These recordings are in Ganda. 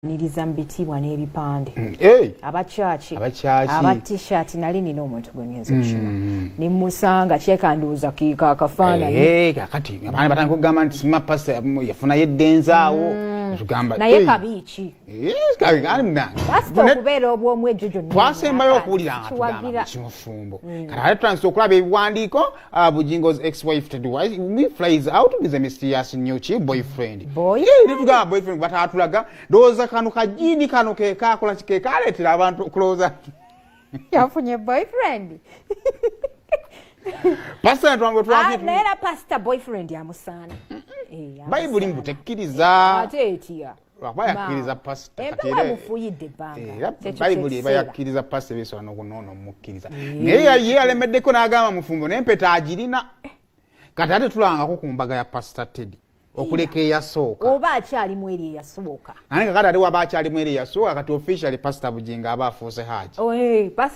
Nilizambitibwa n'ebipande. Abachachi. Aba t-shirt nali nina omuntu gwe ngenze kushima. Nimusanga kyekanduuza kika akafaananyi. Kakati abaana batandika okugamba nti sima pasta yafuna yeddenzaawo. Tugamba naye kabiiki. Pasta okubeera obw'omu ejjojo. Twasembayo okuwulira nga tugamba kimufumbo. Kati transit okulaba ebiwandiiko Bugingo's ex-wife Tedwise we flies out with a mysterious new boyfriend. Tugamba boyfriend bataatulaga doza kano kajini kano ke kakola kike kaletera abantu closer. Yafunye boyfriend. Pastor twango twaki. Naera pastor boyfriend ya musana. Bible mbutekkiriza. Ate etia. Bayakkiriza pastor. Empala mufuyidde banga. Bible bayakkiriza pastor beso nokunono mukkiriza. Naye ye alemeddeko n'agamba mufumbo n'empeta agirina. Kati ate tulangako ku mbaga ya pastor Teddy. Okuleke yasooka oba akyali mweri yasooka nange kakati aliwo aba akyali mweri yasooka kati officially pastor Bugingo aba afuuse haji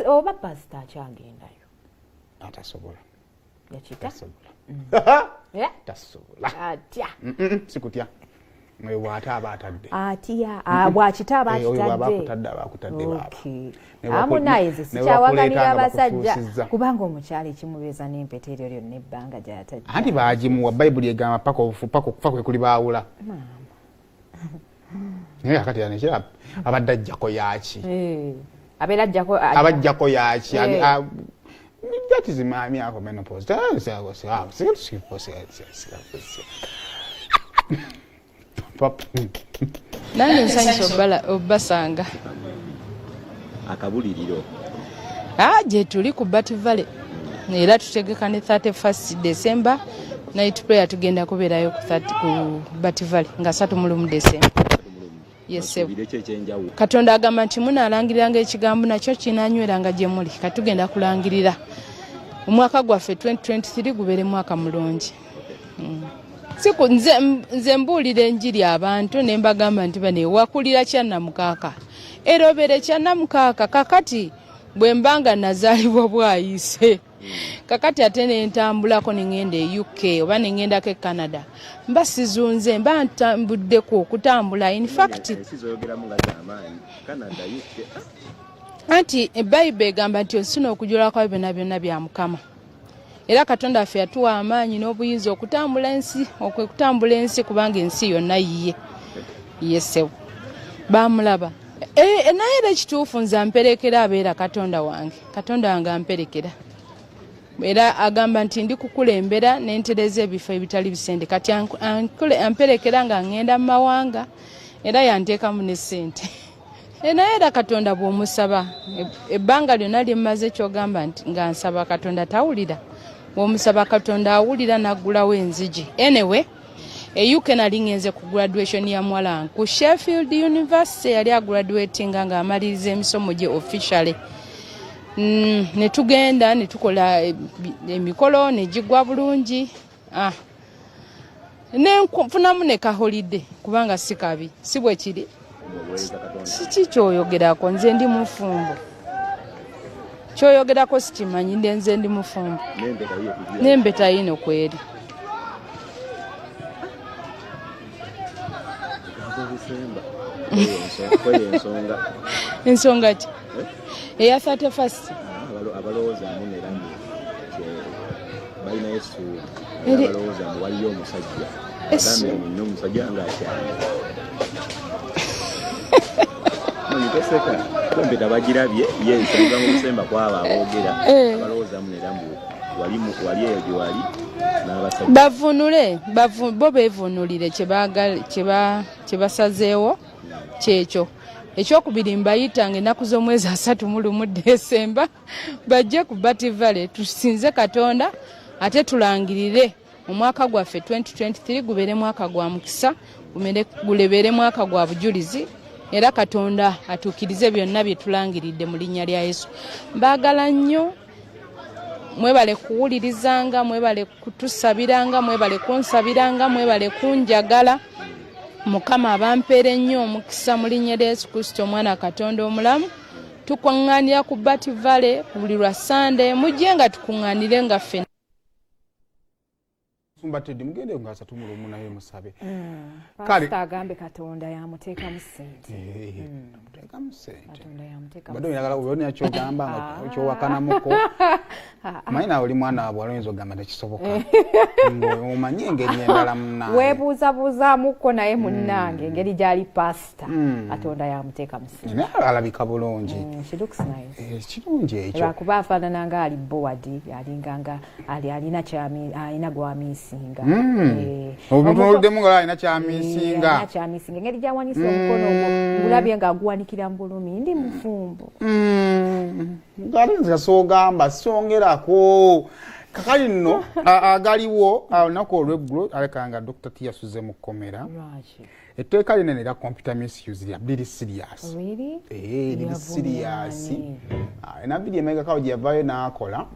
oba pastor akyagendayo atasobola yakita tasobola atya sikutya mwe wata aba atadde atya bwakita aba akutadde baba amunayize sikyawaganira abasajja kubanga omukyala ekimubeeza n'empeta eryo lyonna ebbanga gy'atadde anti baagimuwa Bible egamba paka okufa kwe kuli baawula naye akati yanekera abadde ajjako yaaki abeera ajjako abajjako yaaki that is mami ako menopause nange nsanyusa obbasanga akabuliriro gye tuli ku Bat Valley era tutegeka ne 31st December night prayer tugenda kubeerayo ku Bat Valley nga 31 December. Yes, Katonda agamba nti munaalangiriranga ekigambo nakyo kinanyweranga gye muli katugenda kulangirira omwaka gwaffe 2023 gubeere mwaka mulungi. Siku nze mbuulira enjiri abantu ne mbagamba nti bane wakulira kyannamukaaka era obeere kyannamukaaka kakati bwe mbanga nazaalibwa bwayise kakati ate ne ntambulako ne ngenda e UK oba ne ngendako e Canada mba sizunze mba ntambuddeko okutambula in fact anti Bible egamba nti osina okujulako byonna byonna bya Mukama era Katonda affe yatuwa amaanyi n'obuyinza okutambula ensi kubanga ensi yonna yiye yesewo bamulaba naye era ekituufu nze amperekera abeera Katonda wange amperekera era agamba nti ndi kukulembera n'entereza ebifo ebitali bisende kati amperekera nga ngenda mu mawanga era yanteekamu ne ssente naye era Katonda bw'omusaba ebbanga lyonna lye mmaze kyogamba nti nga nsaba Katonda tawulira bw'omusaba Katonda awulira n'aggulawo enzigi. Anyway UK nali ngenze ku graduation ya mwala ku Sheffield University yali agraduatinga nga amaliriza emisomo gye officially. Ne tugenda ne tukola emikolo ne gigwa bulungi. Ne nfunamu ne ka holiday kubanga si kabi si bwe kiri. Si kyoyogerako nze ndi mufumbo. Kyoyogerako sikimanyi nze ndi mufumbo. N'empeta yino kweri. Ensonga ki? Eya 31st. Abalowooza munera balina Yesu abalowooza waliyo omusajja. Agambe nno omusajja ng'akyali. Muyiteseka kompeta bagirabye ye nsonga mu December kwaba aboogera abalowooza munera wali eyo gye wali n'abasajja bavunule bo beevunulire kye basazeewo kyekyo ekyokubiri mbayitanga ennaku z'omwezi 31 December bajje ku Bat Valley tusinze Katonda ate tulangirire omwaka gwaffe 2023 gubeere mwaka gwa mukisa gulebeere mwaka gwa bujulizi era Katonda atuukirize byonna bye tulangiridde mu linnya lya Yesu. Mbaagala nnyo mwebale kuwulirizanga mwebale kutusabiranga mwebale kunsabiranga mwebale kunjagala Mukama abampeere nnyo omukisa mu linnya lya Yesu Kristo omwana Katonda omulamu tukwaŋŋaanira ku Bat Valley buli lwa Sunday mujje nga tukuŋŋaanire nga ffenna Mbatedde mugende ngasa tumulumu naye musabe. Pastor agambe Katonda yamuteeka mu ssente. Muteeka mu ssente. Katonda yamuteeka. Bado yagala ubone yakyo gamba nga kyo wakanamuko. Maina oli mwana wa Alonzo gamba tekisoboka. Omanye engeri endala munange. Weebuuzabuuza muko naye munnange engeri gyali pastor. Katonda yamuteeka mu ssente. Ne alabika bulungi. She looks nice. Kirungi ekyo. Kuba afaanana nga ali board alinganga alina kyami alina gwamisinga. Obutunuddemu nga alina kyamisinga. Alina kyamisinga engeri gyawanise omukono ogwo ngulabye nga aguwanikira mu bulumi ndi mufumbo. Ngalinza sogamba songerako kakali nno agaliwo olunaku olw'eggulo alekanga Dr. T yasuze mu kkomera. Etteeka linene era computer misuse lya really serious. Really? Really serious. Na video emeka kawo gye yavaayo n'akola.